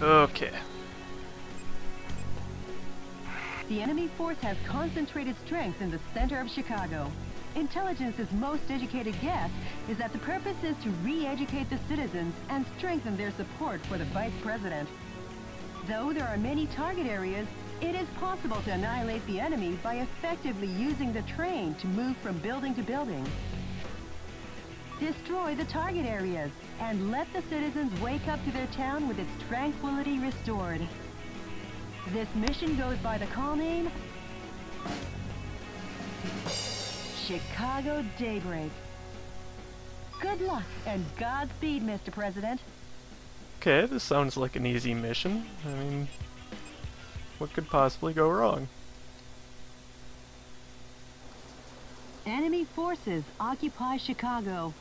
Okay. The enemy force has concentrated strength in the center of Chicago. Intelligence's most educated guess is that the purpose is to re-educate the citizens and strengthen their support for the vice president. Though there are many target areas, it is possible to annihilate the enemy by effectively using the train to move from building to building. Destroy the target areas and let the citizens wake up to their town with its tranquility restored. This mission goes by the call name Chicago Daybreak. Good luck and Godspeed, Mr. President. Okay, this sounds like an easy mission. I mean, what could possibly go wrong? Enemy forces occupy Chicago.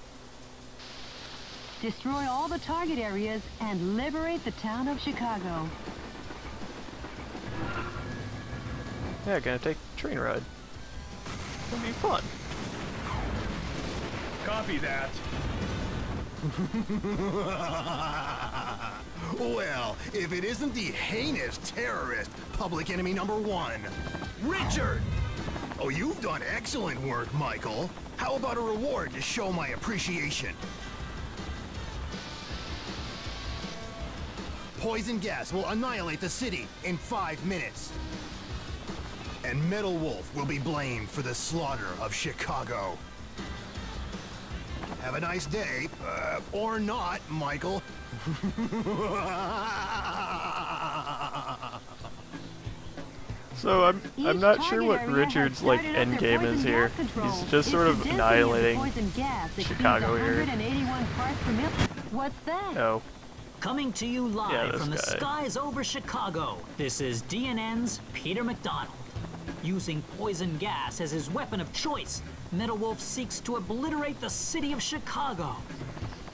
Destroy all the target areas and liberate the town of Chicago. Yeah, gonna take a train ride. It'll be fun. Copy that. Well, if it isn't the heinous terrorist, public enemy #1, Richard! Oh, you've done excellent work, Michael. How about a reward to show my appreciation? Poison gas will annihilate the city in 5 minutes. And Metal Wolf will be blamed for the slaughter of Chicago. Have a nice day, or not, Michael. So I'm not sure what Richard's like end game is here. He's just sort of annihilating Chicago here. What's that? Oh. Coming to you live from the guy. skies over Chicago, this is DNN's Peter McDonald. Using poison gas as his weapon of choice, Metal Wolf seeks to obliterate the city of Chicago.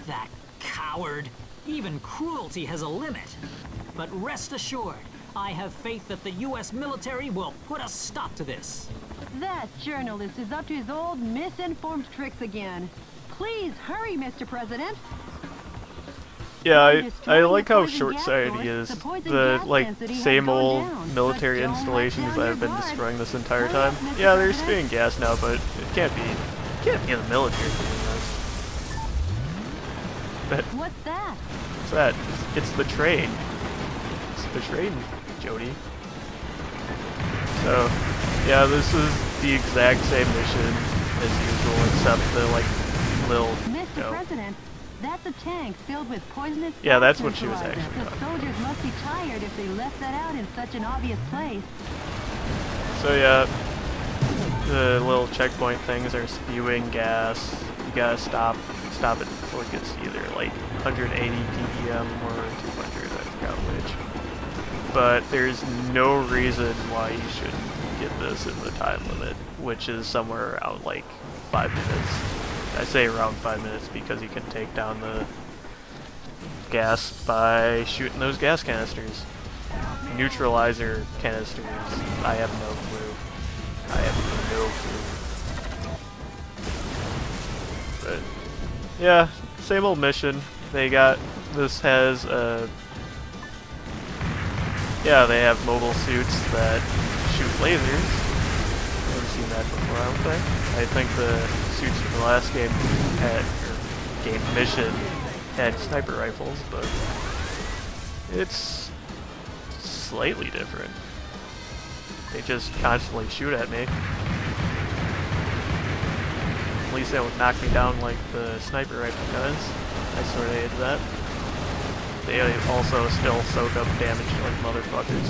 That coward. Even cruelty has a limit. But rest assured, I have faith that the U.S. military will put a stop to this. That journalist is up to his old misinformed tricks again. Please hurry, Mr. President. Yeah, I like how short-sighted he is. The, like, same old military installations that have been destroying this entire time. Yeah, they're spewing gas now, but it can't be the military doing this. But what's that? What's that? It's the train. It's the train, Jody. So, yeah, this is the exact same mission as usual, except the, like, little, Mr. President, that's a tank filled with poisonous gas. Yeah, that's what she was actually The soldiers must be tired if they left that out in such an obvious place. So yeah, the little checkpoint things are spewing gas. You gotta stop it before it gets either like 180 ppm or 200, I forgot which. But there's no reason why you shouldn't get this in the time limit, which is somewhere around like 5 minutes. I say around 5 minutes because you can take down the gas by shooting those gas canisters. Neutralizer canisters. I have no clue. I have no clue. But yeah, same old mission. This has yeah, they have mobile suits that shoot lasers. Never seen that before, I don't think. I think the suits from the last game mission had sniper rifles, but it's slightly different. They just constantly shoot at me. At least they won't knock me down like the sniper rifle does. I sort of hate that. They also still soak up damage like motherfuckers.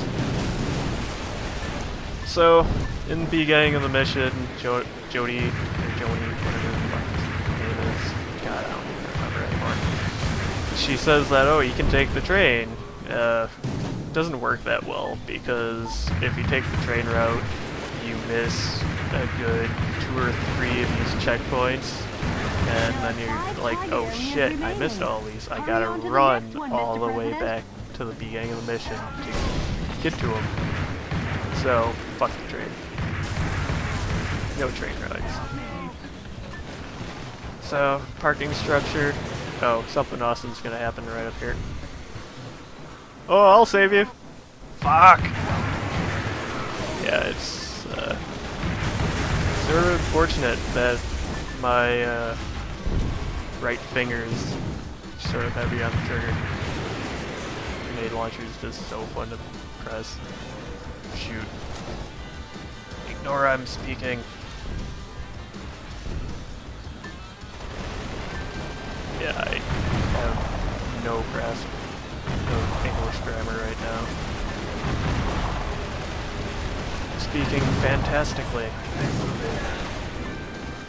So, in the beginning of the mission, Jody, or Joni, whatever the fuck his name is, God, I don't even remember anymore. She says that, oh, you can take the train. It doesn't work that well, because if you take the train route, you miss a good 2 or 3 of these checkpoints, and then you're like, oh shit, I missed all these. I gotta run all the way back to the beginning of the mission to get to them. So, fuck the train. No train rides. So, parking structure. Oh, something awesome's gonna happen right up here. Oh, I'll save you. Fuck. Yeah, it's sort of unfortunate that my right finger is sort of heavy on the trigger. Grenade launcher is just so fun to press. Shoot. Ignore I'm speaking. Yeah, I have no grasp of English grammar right now. Speaking fantastically.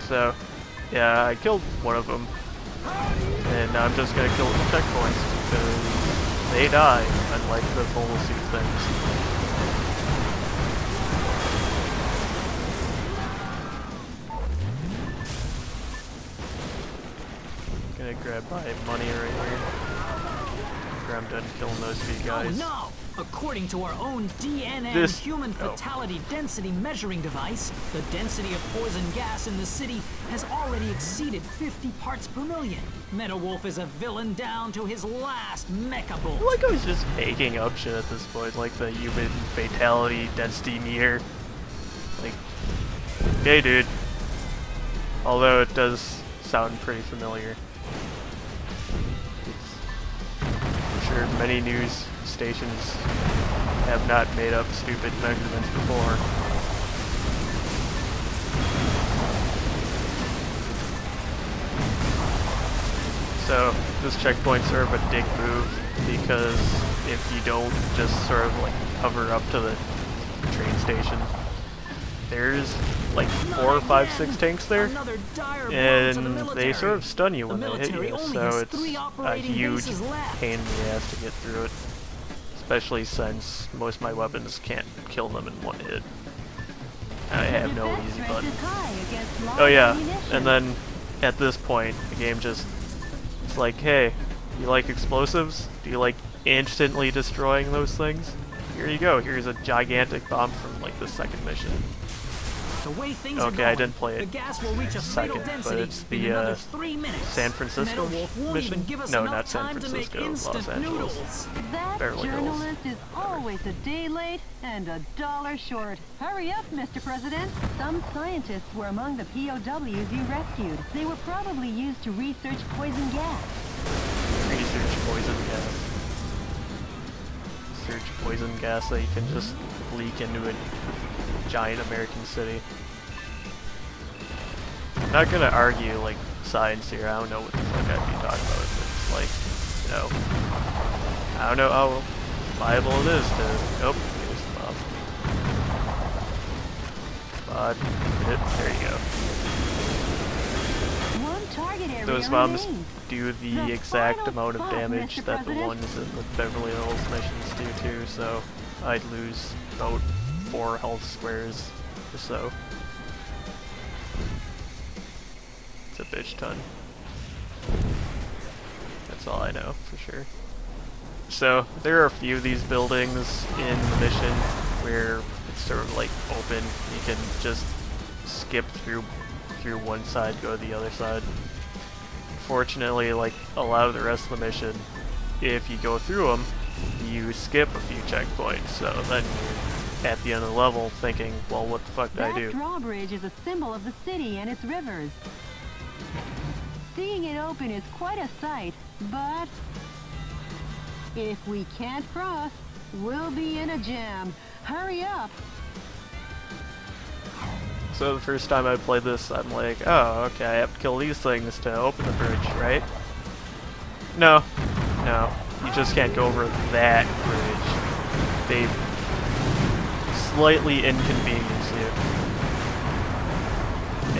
So, yeah, I killed one of them. And now I'm just gonna kill the checkpoints because they die, unlike the full suit things. Gonna grab my money right here. After I'm done killing those few guys. Oh no! According to our own DNN human fatality density measuring device, the density of poison gas in the city has already exceeded 50 parts per million. Metal Wolf is a villain down to his last mecha bolt. I feel like I was just making up shit at this point, like the human fatality density meter. Like, okay, dude. Although it does sound pretty familiar. I'm sure many news stations have not made up stupid measurements before. So this checkpoint's sort of a dick move because if you don't just sort of like hover up to the train station, there's like 4, 5, 6 tanks there, and they sort of stun you when they hit you, so it's a huge pain in the ass to get through it. Especially since most of my weapons can't kill them in one hit. I have no easy button. Oh yeah, and then at this point, the game just, it's like, hey, you like explosives? Do you like instantly destroying those things? Here you go, here's a gigantic bomb from like the second mission. The way things Okay, are going, I didn't play it the gas will reach a fatal second, but density it's in the another 3 minutes. San Francisco Metal Wolf won't mission? even give us No, enough not San time to make Francisco, Los instant Angeles. noodles. That Beverly Hills. journalist is always a day late and $1 short. Hurry up, Mr. President. Some scientists were among the POWs you rescued. They were probably used to research poison gas. Research poison gas. Research poison gas that you can just leak into a giant American city. I'm not gonna argue like science here. I don't know what the fuck I'd be talking about. It's like, you know, I don't know how viable it is to. Oh, here's the bomb. There you go. One target area Those bombs remains. do the exact amount of damage that the ones in the Beverly Hills missions do too. So I'd lose about 4 health squares or so. A bitch ton. That's all I know for sure. So there are a few of these buildings in the mission where it's sort of like open. You can just skip through one side, go to the other side. Fortunately, like a lot of the rest of the mission, if you go through them, you skip a few checkpoints. So then you're at the end of the level thinking, well, what the fuck did I do? That drawbridge is a symbol of the city and its rivers. Seeing it open is quite a sight, but if we can't cross, we'll be in a jam. Hurry up! So the first time I played this, I'm like, oh, okay, I have to kill these things to open the bridge, right? No. No. You just can't go over that bridge. They slightly inconvenience you.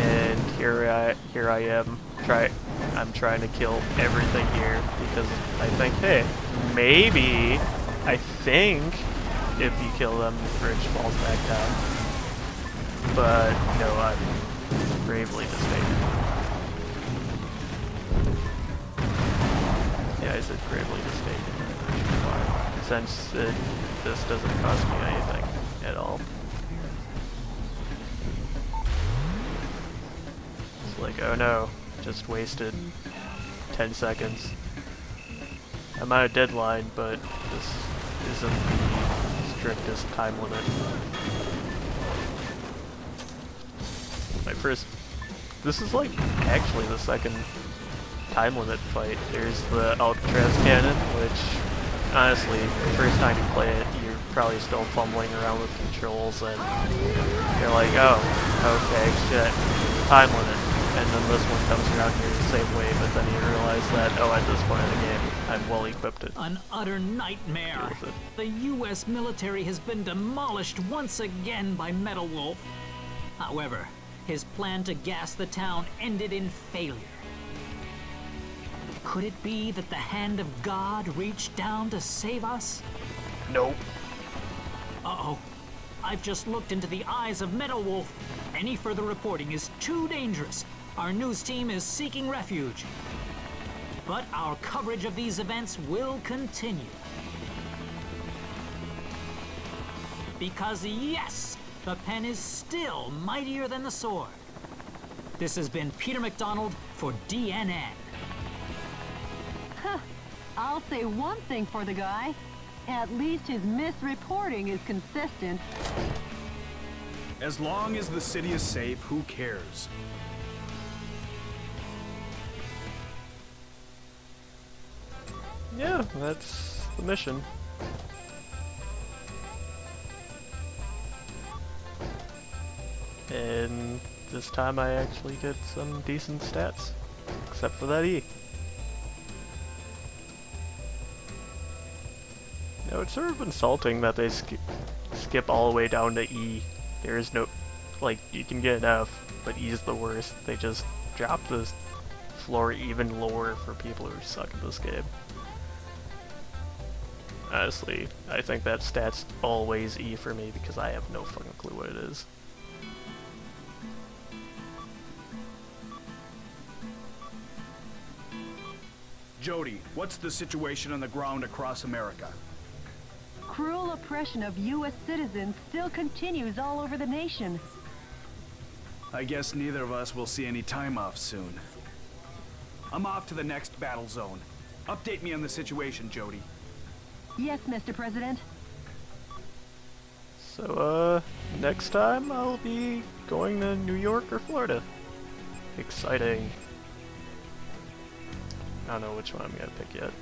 And here I am. I'm trying to kill everything here because I think, hey, maybe, I think, if you kill them, the bridge falls back down. But no, I'm gravely mistaken. Yeah, I said gravely mistaken. Since this doesn't cost me anything at all. It's like, oh no. Just wasted 10 seconds. I'm on a deadline, but this isn't the strictest time limit. This is like actually the second time limit fight. There's the Alcatraz cannon, which honestly, the first time you play it, you're probably still fumbling around with controls and you're like, oh, okay, shit, time limit. And then this one comes around here the same way, but then you realize that, oh, at this point in the game, I'm well equipped to An utter nightmare. The U.S. military has been demolished once again by Metal Wolf. However, his plan to gas the town ended in failure. Could it be that the hand of God reached down to save us? Nope. Uh-oh. I've just looked into the eyes of Metal Wolf. Any further reporting is too dangerous. Our news team is seeking refuge. But our coverage of these events will continue. Because yes, the pen is still mightier than the sword. This has been Peter McDonald for DNN. I'll say one thing for the guy. At least his misreporting is consistent. As long as the city is safe, who cares? Yeah, that's the mission. And this time I actually get some decent stats, except for that E. You know, it's sort of insulting that they skip all the way down to E. There is no, like, you can get an F, but E is the worst. They just drop the floor even lower for people who suck at this game. Honestly, I think that stat's always E for me because I have no fucking clue what it is. Jody, what's the situation on the ground across America? Cruel oppression of U.S. citizens still continues all over the nation. I guess neither of us will see any time off soon. I'm off to the next battle zone. Update me on the situation, Jody. Yes, Mr. President. So, next time I'll be going to New York or Florida. Exciting. I don't know which one I'm gonna pick yet.